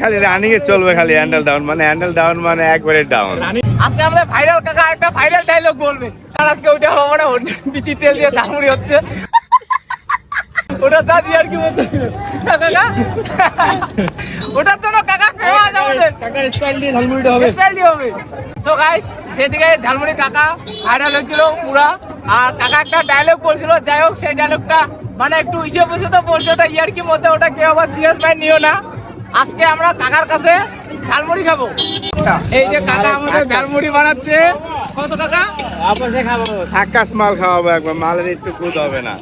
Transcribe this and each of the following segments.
খালি রানিং এ চলবে, খালি হ্যান্ডেল ডাউন মানে একবারে ডাউন। আজকে আমাদের ভাইরাল কাকা একটা ভাইরাল ডায়লগ বলবে, আর আজকে ওইটা হবে না, বিচি তেল দিয়ে ঝালমুড়ি হচ্ছে, ওটা দাদি আর কি বলতে কাকা, ওটার জন্য কাকা ফেমাস, আমাদের কাকার স্টাইল দিয়ে ঝালমুড়িটা হবে, স্টাইল দিয়ে হবে। সো গাইস, সেদিকে ঝালমুড়ি কাকা ভাইরাল হয়েছিল পুরা, আর কাকা একটা ডায়লগ বলছিল, যাই হোক সেই ডায়লগটা মানে একটু ইসে বসে তো বলছে, ওটা ইয়ার্কির মধ্যে, ওটা কেউ আবার সিরিয়াস ভাই নিও না। আজকে আমরা কাকার কাছে ঝালমুড়ি খাবো। এই যে কাকা আমাদের ঝালমুড়ি বানাচ্ছে, কত কাকা আপনি খাবো, ঝাক্কাস মাল খাওয়াবো একবার, মালের একটু খুদ হবে না।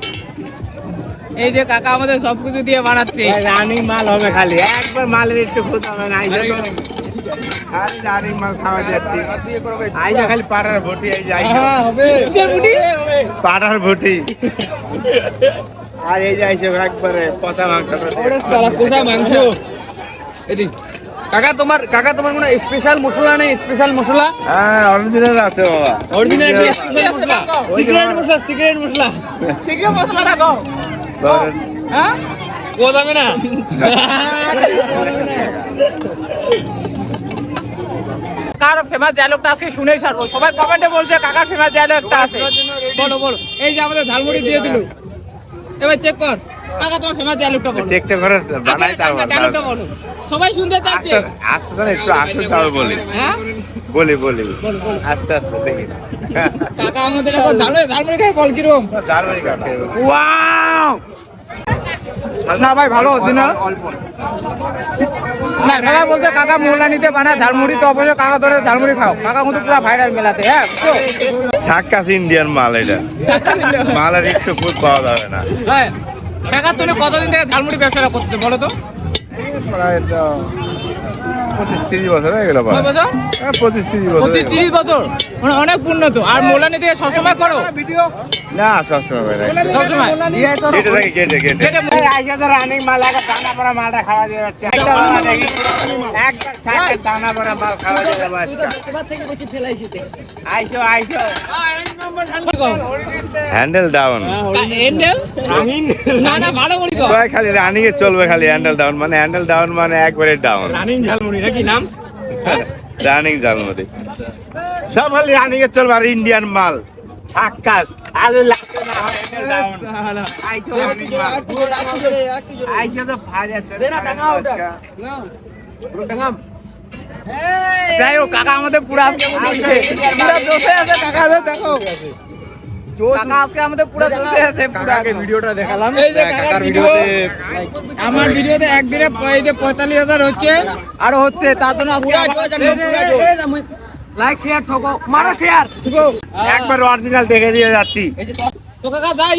এই যে কাকা আমাদের সবকিছু দিয়ে বানাচ্ছে, রানিং মাল হবে, খালি একবার মালের একটু খুদ হবে না। খালি রানিং মাল খাওয়া যাচ্ছে, আইজা খালি পাটার ভুটি, এই যাই হবে পাটার ভুটি, আর এই যাইছে একবারে পচা মাংস। কোথা মাংস এদিক কাকা, তোমার কোনো স্পেশাল মশলা নেই? স্পেশাল মশলা? হ্যাঁ, অরিজিনাল আছে বাবা, অরিজিনাল কি স্পেশাল মশলা? সিক্রেট মশলাটা কও। হ্যাঁ, ও যাবে না। কার ফেমাস ডায়লগটা আজকে শুনেই ছাড়বো, সবাই কমেন্টে বলছে কাকার ফেমাস ডায়লগটা আছে, বলো। এই যে আমাদের ঝালমুড়ি দিয়ে দিল, এবার চেক কর কাকা, তোমার ফেমাস ডায়লগটা বলো। চেকটা করে বানাই তাও ডায়লগটা বলো, সবাই শুনতে চাচ্ছে। আস্তে করে একটু আস্তে তাও বলি, হ্যাঁ বলি আস্তে আস্তে দেখি। কাকা আমাদের এখন ঝালমুড়ি খাই, বল কিরকম? ঝালমুড়ি খাবে, ওয়াও না ভাই, ভালো হচ্ছে না। না সবাই বলছে কাকা মোল্লানিতে বানায় ঝালমুড়ি, তো অবশ্যই কাকা ধরে ঝালমুড়ি খাও, কাকা কিন্তু পুরো ভাইরাল মেলাতে। হ্যাঁ, ঝাক্কাস ইন্ডিয়ান মাল, এটা মালের একটু খুদ পাওয়া যাবে না। হ্যাঁ, কাকা তুমি কতদিন থেকে ঝালমুড়ি ব্যবসাটা করতে বলো তো? প্রায় তো 25-30 বছর হয়ে গেল। 25-30 বছর, মানে অনেক উন্নত। আর মোল্লানি থেকে সবসময় করো ভিডিও? না, সবসময় সবসময় রানিং মাল, দানা পড়া মালটা খাওয়া দিয়ে যাচ্ছে, দানা পড়া মাল খাওয়া দিয়ে যাবো। হ্যান্ডেল ডাউন, খালি রানিং এ চলবে, খালি হ্যান্ডেল ডাউন মানে একবারে ডাউন। রানিং ঝালমুড়ি নাকি নাম? রানিং ঝালমুড়ি সব খালি রানিং এ চলবে, আর ইন্ডিয়ান মাল ঝাক্কাস, আলু লাগবে না, হ্যান্ডেল ডাউন। আইসো তো ভাজা যাই হোক, কাকা আমাদের পুরো আজকে পুরো জোশে আছে, কাকা দেখো কাকা আজকে আমাদের পুরো জোশে আছে। কাকাকে ভিডিওটা দেখালাম, এই যে কাকার ভিডিওতে, আমার ভিডিওতে একদিনে এই যে 45,000 হচ্ছে, আরো হচ্ছে, তার জন্য আজকে লাইক শেয়ার ঠকো, মারো শেয়ার, একবার অরিজিনাল দেখে দিয়ে যাচ্ছি। তো কাকা যাই।